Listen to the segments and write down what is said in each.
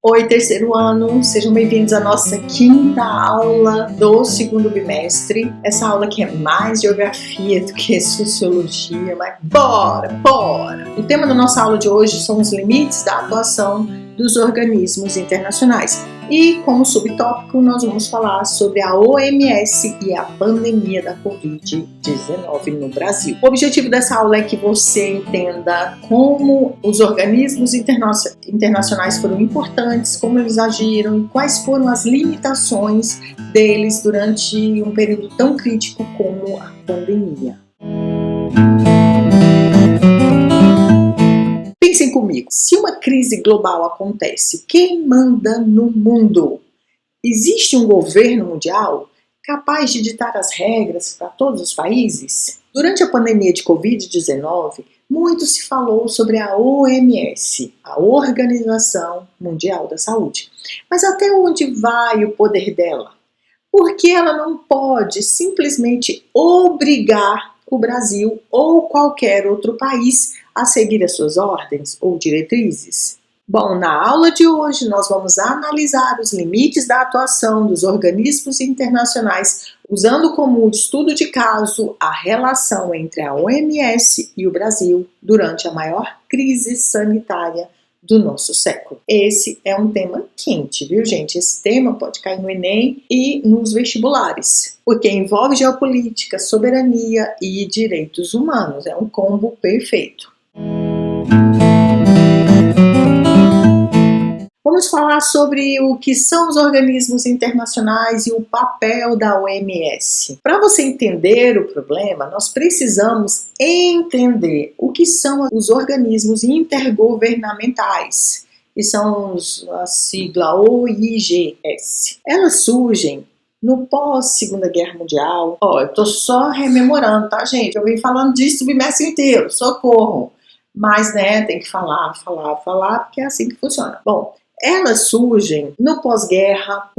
Oi, terceiro ano, sejam bem-vindos à nossa quinta aula do segundo bimestre. Essa aula que é mais geografia do que sociologia, mas bora! O tema da nossa aula de hoje são os limites da atuação dos organismos internacionais. E como subtópico nós vamos falar sobre a OMS e a pandemia da Covid-19 no Brasil. O objetivo dessa aula é que você entenda como os organismos internacionais foram importantes, como eles agiram e quais foram as limitações deles durante um período tão crítico como a pandemia. Pensem comigo, se uma crise global acontece, quem manda no mundo? Existe um governo mundial capaz de ditar as regras para todos os países? Durante a pandemia de Covid-19, muito se falou sobre a OMS, a Organização Mundial da Saúde. Mas até onde vai o poder dela? Porque ela não pode simplesmente obrigar o Brasil ou qualquer outro país a seguir as suas ordens ou diretrizes? Bom, na aula de hoje nós vamos analisar os limites da atuação dos organismos internacionais, usando como estudo de caso a relação entre a OMS e o Brasil durante a maior crise sanitária do nosso século. Esse é um tema quente, viu, gente? Esse tema pode cair no Enem e nos vestibulares, porque envolve geopolítica, soberania e direitos humanos. É um combo perfeito. Vamos falar sobre o que são os organismos internacionais e o papel da OMS. Para você entender o problema, nós precisamos entender o que são os organismos intergovernamentais, que são a sigla OIGS. Elas surgem no pós-Segunda Guerra Mundial. Eu tô só rememorando, tá, gente? Eu venho falando disso o bimestre inteiro, socorro! Mas, tem que falar, porque é assim que funciona. Bom, elas surgem no pós-guerra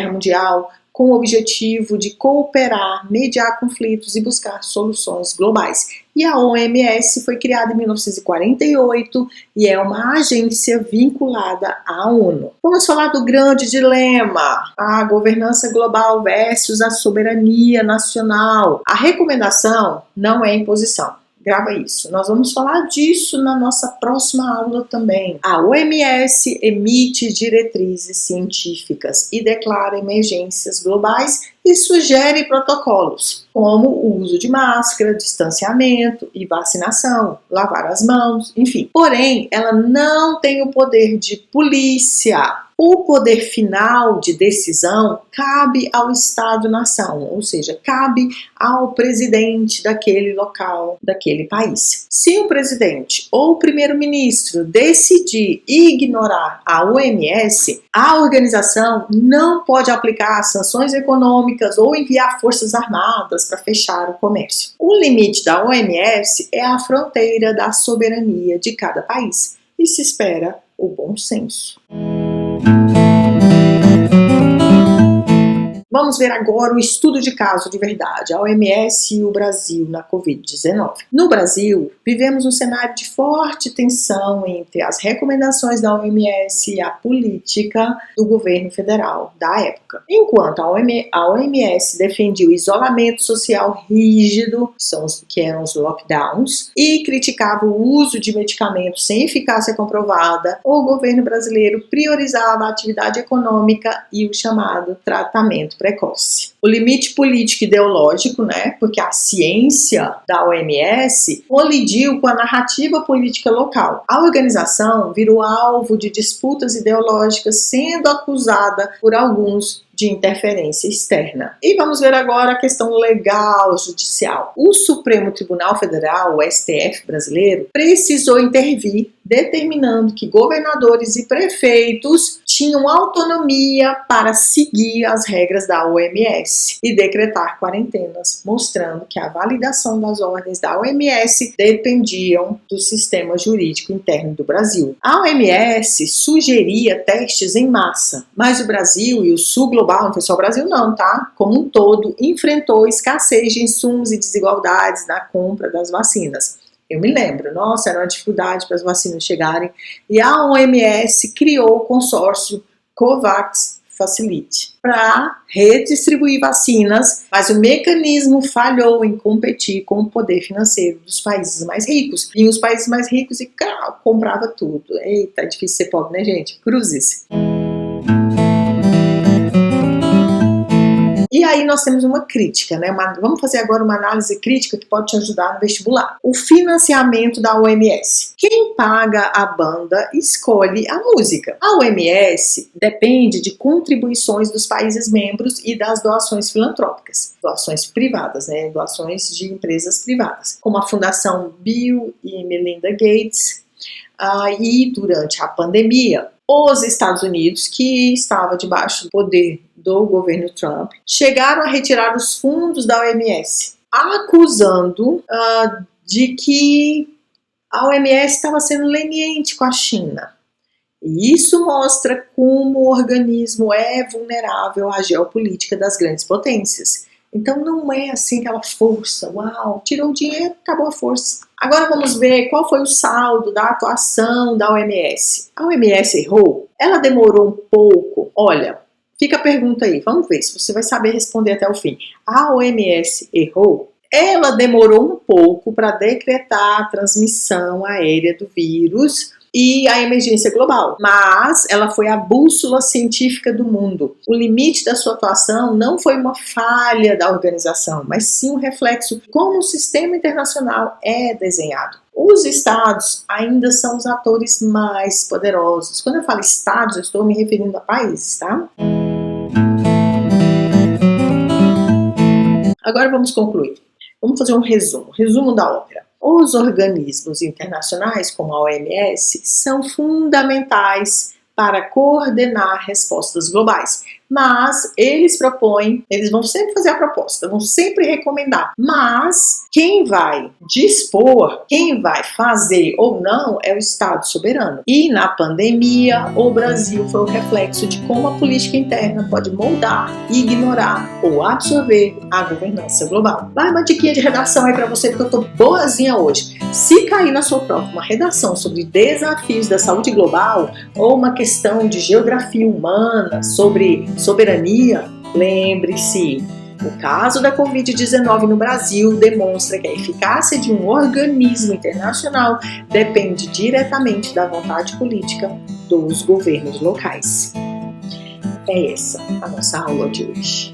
mundial, com o objetivo de cooperar, mediar conflitos e buscar soluções globais. E a OMS foi criada em 1948 e é uma agência vinculada à ONU. Vamos falar do grande dilema, a governança global versus a soberania nacional. A recomendação não é imposição. Grava isso. Nós vamos falar disso na nossa próxima aula também. A OMS emite diretrizes científicas e declara emergências globais e sugere protocolos, como o uso de máscara, distanciamento e vacinação, lavar as mãos, enfim. Porém, ela não tem o poder de polícia. O poder final de decisão cabe ao Estado-nação, ou seja, cabe ao presidente daquele local, daquele país. Se o presidente ou o primeiro-ministro decidir ignorar a OMS, a organização não pode aplicar sanções econômicas ou enviar forças armadas para fechar o comércio. O limite da OMS é a fronteira da soberania de cada país e se espera o bom senso. Vamos ver agora o estudo de caso de verdade, a OMS e o Brasil na Covid-19. No Brasil, vivemos um cenário de forte tensão entre as recomendações da OMS e a política do governo federal da época. Enquanto a OMS defendia o isolamento social rígido, que eram os lockdowns, e criticava o uso de medicamentos sem eficácia comprovada, o governo brasileiro priorizava a atividade econômica e o chamado tratamento precoce. O limite político e ideológico, porque a ciência da OMS colidiu com a narrativa política local. A organização virou alvo de disputas ideológicas, sendo acusada por alguns de interferência externa. E vamos ver agora a questão legal judicial. O Supremo Tribunal Federal, o STF brasileiro, precisou intervir, determinando que governadores e prefeitos tinham autonomia para seguir as regras da OMS e decretar quarentenas, mostrando que a validação das ordens da OMS dependiam do sistema jurídico interno do Brasil. A OMS sugeria testes em massa, mas o Brasil e o Sul global, não foi só o Brasil não, tá? Como um todo, enfrentou escassez de insumos e desigualdades na compra das vacinas. Eu me lembro, nossa, era uma dificuldade para as vacinas chegarem, e a OMS criou o consórcio COVAX Facility para redistribuir vacinas, mas o mecanismo falhou em competir com o poder financeiro dos países mais ricos. E os países mais ricos comprava tudo. Eita, é difícil ser pobre, né, gente? Cruzes. E aí nós temos uma crítica, né? Vamos fazer agora uma análise crítica que pode te ajudar no vestibular. O financiamento da OMS. Quem paga a banda escolhe a música. A OMS depende de contribuições dos países membros e das doações filantrópicas. Doações privadas, né? Doações de empresas privadas, como a Fundação Bill e Melinda Gates. E durante a pandemia, os Estados Unidos, que estava debaixo do poder do governo Trump, chegaram a retirar os fundos da OMS, acusando de que a OMS estava sendo leniente com a China. E isso mostra como o organismo é vulnerável à geopolítica das grandes potências. Então não é assim aquela força, uau, tirou o dinheiro, acabou a força. Agora vamos ver qual foi o saldo da atuação da OMS. A OMS errou? Ela demorou um pouco? Olha, fica a pergunta aí, vamos ver se você vai saber responder até o fim. A OMS errou? Ela demorou um pouco para decretar a transmissão aérea do vírus e a emergência global, mas ela foi a bússola científica do mundo. O limite da sua atuação não foi uma falha da organização, mas sim um reflexo de como o sistema internacional é desenhado. Os estados ainda são os atores mais poderosos. Quando eu falo estados, eu estou me referindo a países, tá? Agora vamos concluir. Vamos fazer um resumo da ópera. Os organismos internacionais, como a OMS, são fundamentais para coordenar respostas globais. Mas eles vão sempre fazer a proposta, vão sempre recomendar. Mas quem vai dispor, quem vai fazer ou não é o Estado soberano. E na pandemia, o Brasil foi o reflexo de como a política interna pode moldar, ignorar ou absorver a governança global. Vai uma diquinha de redação aí para você, porque eu tô boazinha hoje. Se cair na sua prova uma redação sobre desafios da saúde global ou uma questão de geografia humana, sobre soberania, lembre-se, o caso da Covid-19 no Brasil demonstra que a eficácia de um organismo internacional depende diretamente da vontade política dos governos locais. É essa a nossa aula de hoje.